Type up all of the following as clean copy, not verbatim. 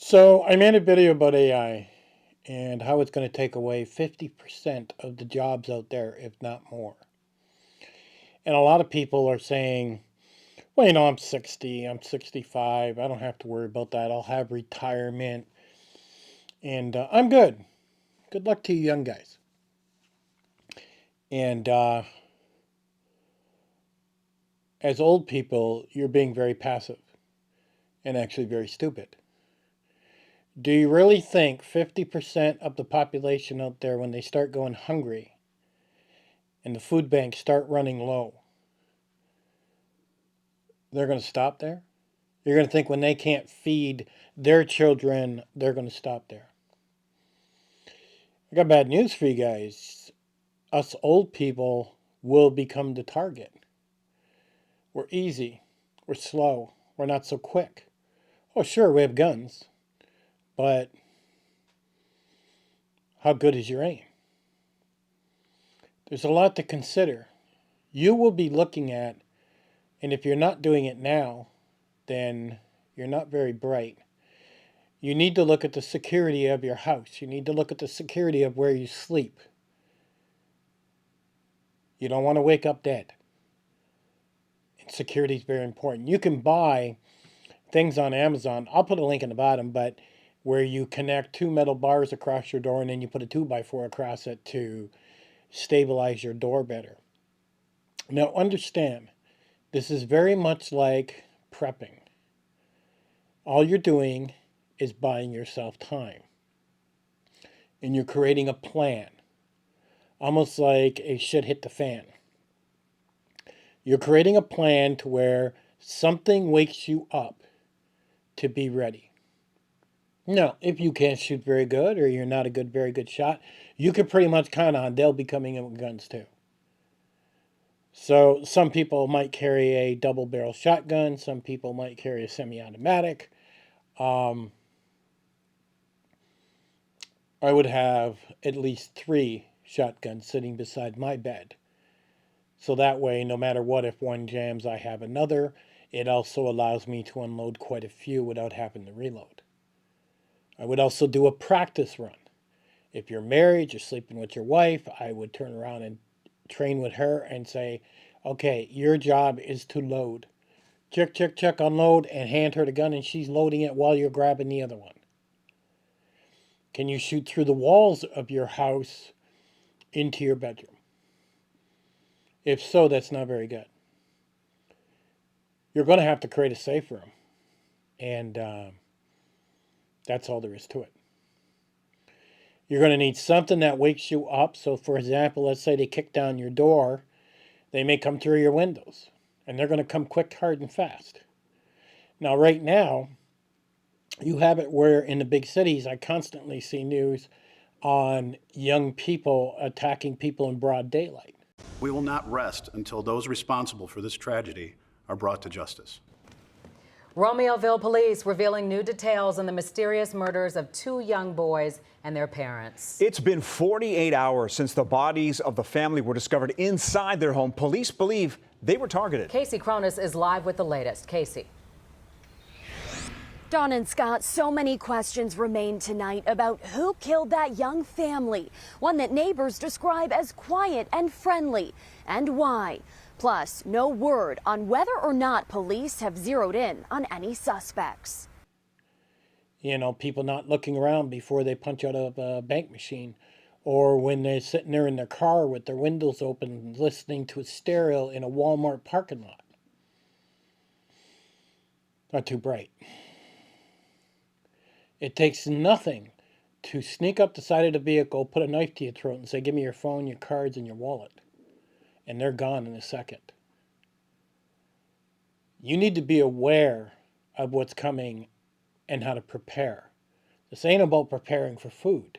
So I made a video about AI and how it's going to take away 50% of the jobs out there, if not more. And a lot of people are saying, well, I'm 60, I'm 65, I don't have to worry about that. I'll have retirement and I'm good. Good luck to you young guys. And as old people, you're being very passive and actually very stupid. Do you really think 50% of the population out there, when they start going hungry and the food banks start running low, they're going to stop there? You're going to think when they can't feed their children, they're going to stop there. I got bad news for you guys. Us old people will become the target. We're easy. We're slow. We're not so quick. Oh, sure, we have guns, but how good is your aim? There's a lot to consider. You will be looking at, and if you're not doing it now, then you're not very bright. You need to look at the security of your house. You need to look at the security of where you sleep. You don't want to wake up dead. And security is very important. You can buy things on Amazon. I'll put a link in the bottom, but where you connect two metal bars across your door and then you put a 2x4 across it to stabilize your door better. Now understand, this is very much like prepping. All you're doing is buying yourself time. And you're creating a plan. Almost like a shit hit the fan. You're creating a plan to where something wakes you up to be ready. Now, if you can't shoot very good or you're not a very good shot, you can pretty much count on they'll be coming in with guns too. So some people might carry a double barrel shotgun. Some people might carry a semi-automatic. I would have at least 3 shotguns sitting beside my bed. So that way, no matter what, if one jams, I have another. It also allows me to unload quite a few without having to reload. I would also do a practice run. If you're married, you're sleeping with your wife, I would turn around and train with her and say, okay, your job is to load. Check, check, check, unload, and hand her the gun, and she's loading it while you're grabbing the other one. Can you shoot through the walls of your house into your bedroom? If so, that's not very good. You're going to have to create a safe room. And that's all there is to it. You're going to need something that wakes you up. So, for example, let's say they kick down your door. They may come through your windows. And they're going to come quick, hard, and fast. Now, right now, you have it where in the big cities, I constantly see news on young people attacking people in broad daylight. We will not rest until those responsible for this tragedy are brought to justice. Romeoville police revealing new details on the mysterious murders of 2 young boys and their parents. It's been 48 hours since the bodies of the family were discovered inside their home. Police believe they were targeted. Casey Cronus is live with the latest. Casey. Don and Scott, so many questions remain tonight about who killed that young family, one that neighbors describe as quiet and friendly, and why. Plus, no word on whether or not police have zeroed in on any suspects. People not looking around before they punch out a bank machine, or when they're sitting there in their car with their windows open listening to a stereo in a Walmart parking lot. Not too bright. It takes nothing to sneak up the side of the vehicle, put a knife to your throat and say, give me your phone, your cards, and your wallet. And they're gone in a second. You need to be aware of what's coming and how to prepare. This ain't about preparing for food.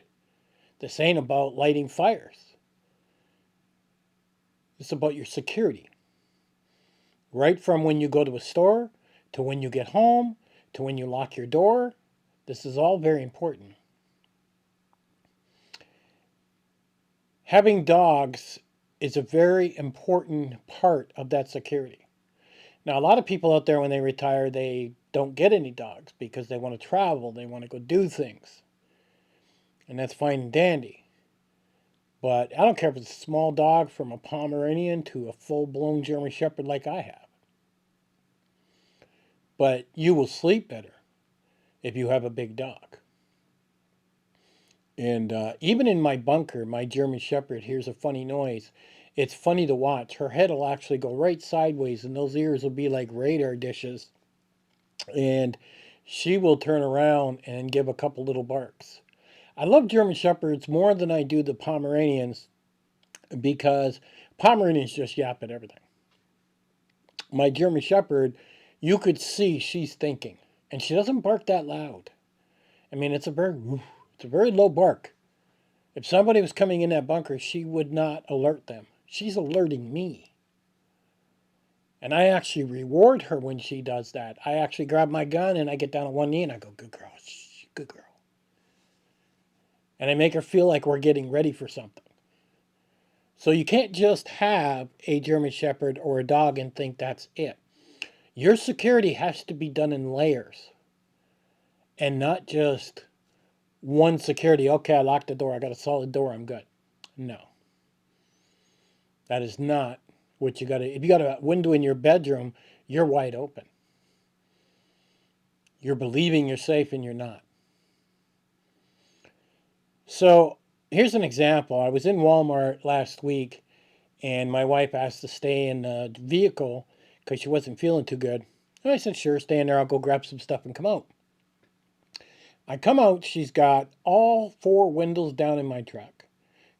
This ain't about lighting fires. It's about your security. Right from when you go to a store, to when you get home, to when you lock your door. This is all very important. Having dogs is a very important part of that security. Now, a lot of people out there, when they retire, they don't get any dogs because they want to travel, they want to go do things. And that's fine and dandy. But I don't care if it's a small dog from a Pomeranian to a full-blown German Shepherd like I have. But you will sleep better if you have a big dog. And even in my bunker, my German Shepherd hears a funny noise. It's funny to watch. Her head will actually go right sideways, and those ears will be like radar dishes. And she will turn around and give a couple little barks. I love German Shepherds more than I do the Pomeranians because Pomeranians just yap at everything. My German Shepherd, you could see she's thinking, and she doesn't bark that loud. I mean, it's a very low bark. If somebody was coming in that bunker, she would not alert them. She's alerting me. And I actually reward her when she does that. I actually grab my gun and I get down on one knee and I go, good girl, shh, good girl. And I make her feel like we're getting ready for something. So you can't just have a German Shepherd or a dog and think that's it. Your security has to be done in layers. And not just one security. Okay, I locked the door. I got a solid door. I'm good. No. That is not what you got to. If you got a window in your bedroom, you're wide open. You're believing you're safe and you're not. So here's an example. I was in Walmart last week and my wife asked to stay in the vehicle because she wasn't feeling too good. And I said, sure, stay in there. I'll go grab some stuff and come out. I come out, she's got all 4 windows down in my truck.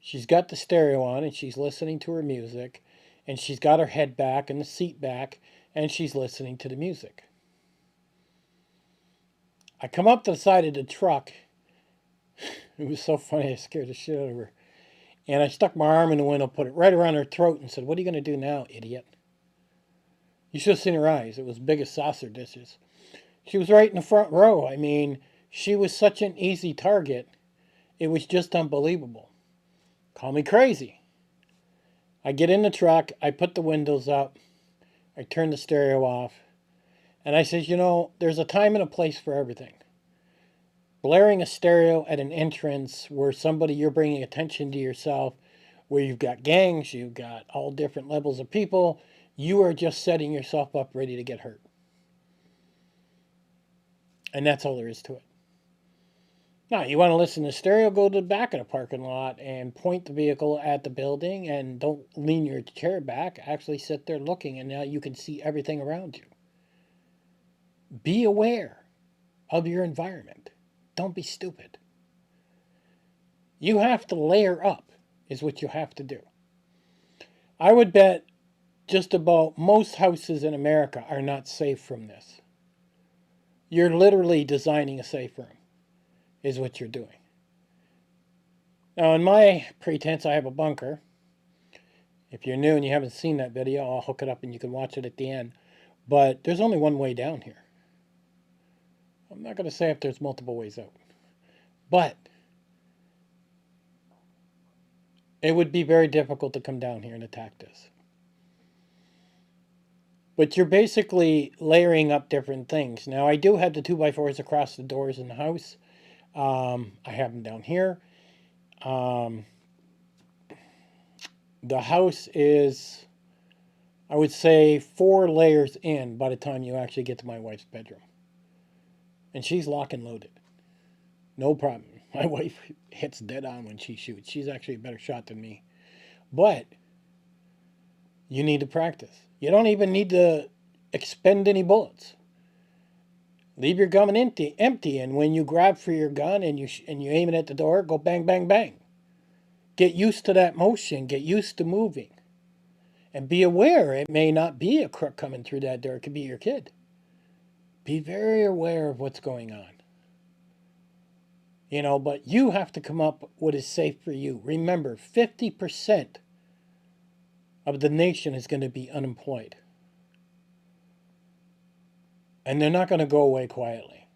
She's got the stereo on and she's listening to her music. And she's got her head back and the seat back and she's listening to the music. I come up to the side of the truck. It was so funny, I scared the shit out of her. And I stuck my arm in the window, put it right around her throat and said, what are you going to do now, idiot? You should have seen her eyes. It was big as saucer dishes. She was right in the front row. I mean, she was such an easy target. It was just unbelievable. Call me crazy. I get in the truck. I put the windows up. I turn the stereo off. And I said, you know, there's a time and a place for everything. Blaring a stereo at an entrance where you're bringing attention to yourself, where you've got gangs, you've got all different levels of people, you are just setting yourself up ready to get hurt. And that's all there is to it. Now, you want to listen to stereo, go to the back of the parking lot and point the vehicle at the building and don't lean your chair back. Actually sit there looking and now you can see everything around you. Be aware of your environment. Don't be stupid. You have to layer up is what you have to do. I would bet just about most houses in America are not safe from this. You're literally designing a safe room is what you're doing. Now, in my pretense, I have a bunker. If you're new and you haven't seen that video, I'll hook it up and you can watch it at the end. But there's only one way down here. I'm not going to say if there's multiple ways out. But it would be very difficult to come down here and attack this. But you're basically layering up different things. Now, I do have the 2x4s across the doors in the house. I have them down here. The house is, I would say, 4 layers in by the time you actually get to my wife's bedroom. And she's lock and loaded. No problem. My wife hits dead on when she shoots. She's actually a better shot than me. But you need to practice. You don't even need to expend any bullets. Leave your gun empty, and when you grab for your gun and you aim it at the door, go bang, bang, bang. Get used to that motion. Get used to moving. And be aware it may not be a crook coming through that door. It could be your kid. Be very aware of what's going on. You know, but you have to come up with what is safe for you. Remember, 50% of the nation is going to be unemployed. And they're not going to go away quietly.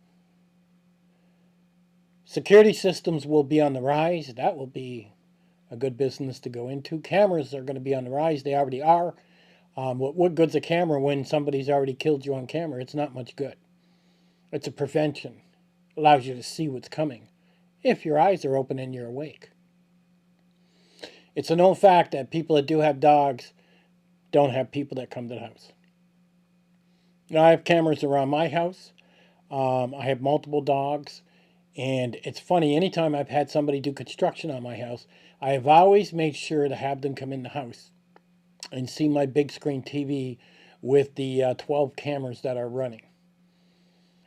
Security systems will be on the rise. That will be a good business to go into. Cameras are going to be on the rise. They already are. What good's a camera when somebody's already killed you on camera? It's not much good. It's a prevention. Allows you to see what's coming if your eyes are open and you're awake. It's a known fact that people that do have dogs don't have people that come to the house. Now, I have cameras around my house. I have multiple dogs. And it's funny, anytime I've had somebody do construction on my house, I have always made sure to have them come in the house and see my big screen TV with the 12 cameras that are running.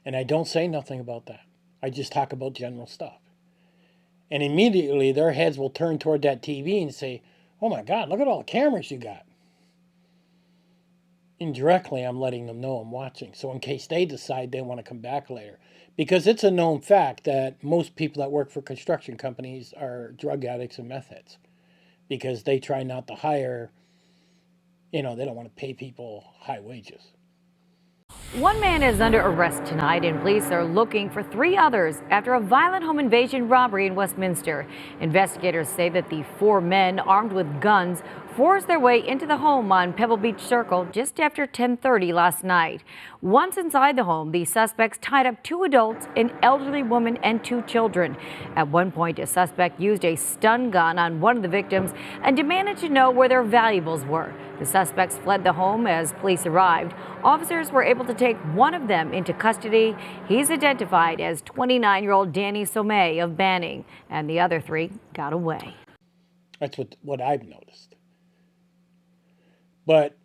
And I don't say nothing about that. I just talk about general stuff. And immediately their heads will turn toward that TV and say, oh my God, look at all the cameras you got. Indirectly, I'm letting them know I'm watching. So in case they decide they want to come back later. Because it's a known fact that most people that work for construction companies are drug addicts and meth heads. Because they try not to hire, they don't want to pay people high wages. One man is under arrest tonight, and police are looking for 3 others after a violent home invasion robbery in Westminster. Investigators say that the 4 men armed with guns forced their way into the home on Pebble Beach Circle just after 10:30 last night. Once inside the home, the suspects tied up 2 adults, an elderly woman, and 2 children. At one point, a suspect used a stun gun on one of the victims and demanded to know where their valuables were. The suspects fled the home as police arrived. Officers were able to take one of them into custody. He's identified as 29-year-old Danny Somay of Banning, and the other 3 got away. That's what I've noticed. But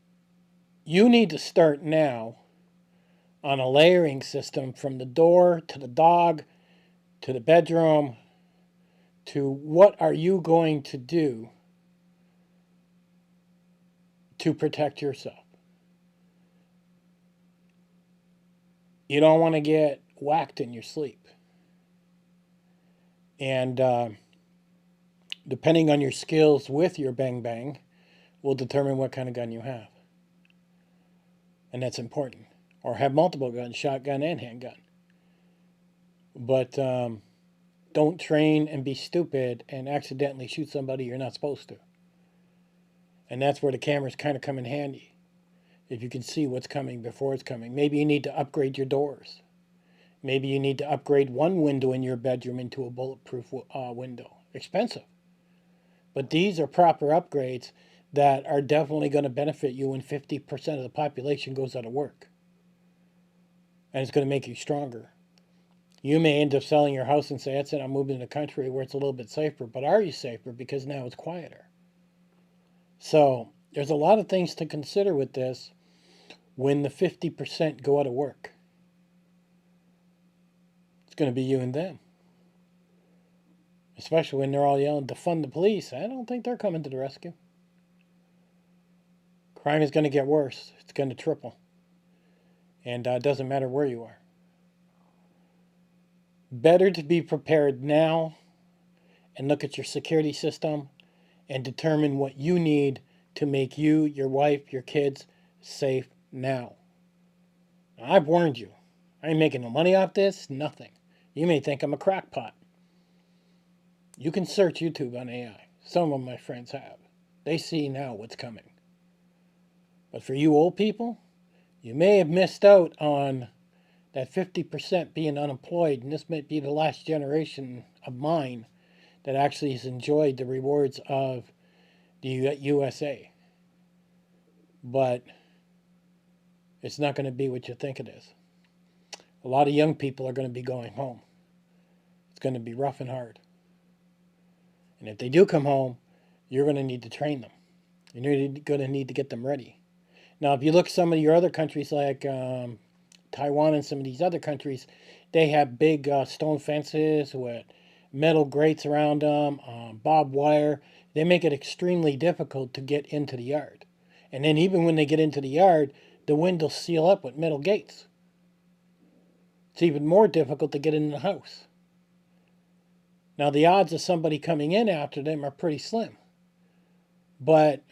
you need to start now on a layering system from the door to the dog to the bedroom to what are you going to do to protect yourself. You don't want to get whacked in your sleep. And depending on your skills with your bang bang will determine what kind of gun you have. And that's important. Or have multiple guns, shotgun and handgun. But don't train and be stupid and accidentally shoot somebody you're not supposed to. And that's where the cameras kind of come in handy. If you can see what's coming before it's coming. Maybe you need to upgrade your doors. Maybe you need to upgrade one window in your bedroom into a bulletproof window. Expensive. But these are proper upgrades that are definitely going to benefit you when 50% of the population goes out of work. And it's going to make you stronger. You may end up selling your house and say, that's it, I'm moving to the country where it's a little bit safer. But are you safer? Because now it's quieter. So there's a lot of things to consider with this when the 50% go out of work. It's going to be you and them. Especially when they're all yelling, defund the police. I don't think they're coming to the rescue. Crime is going to get worse. It's going to triple. And it doesn't matter where you are. Better to be prepared now and look at your security system and determine what you need to make you, your wife, your kids safe now. Now, I've warned you. I ain't making no money off this, nothing. You may think I'm a crackpot. You can search YouTube on AI. Some of my friends have. They see now what's coming. But for you old people, you may have missed out on that 50% being unemployed, and this might be the last generation of mine that actually has enjoyed the rewards of the USA. But it's not going to be what you think it is. A lot of young people are going to be going home. It's going to be rough and hard. And if they do come home, you're going to need to train them. You're going to need to get them ready. Now, if you look at some of your other countries like Taiwan and some of these other countries, they have big stone fences with metal grates around them, barbed wire. They make it extremely difficult to get into the yard. And then even when they get into the yard, the windows seal up with metal gates. It's even more difficult to get in the house. Now, the odds of somebody coming in after them are pretty slim. But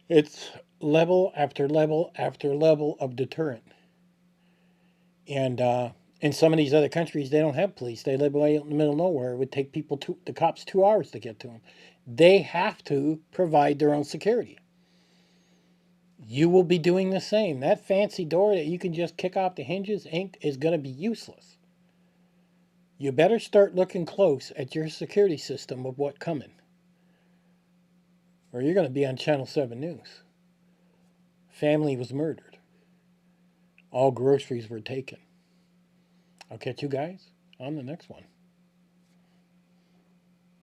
it's level after level after level of deterrent. And in some of these other countries, they don't have police. They live way out in the middle of nowhere. It would take the cops 2 hours to get to them. They have to provide their own security. You will be doing the same. That fancy door that you can just kick off the hinges is going to be useless. You better start looking close at your security system of what's coming, or you're going to be on Channel 7 News. Family was murdered. All groceries were taken. I'll catch you guys on the next one.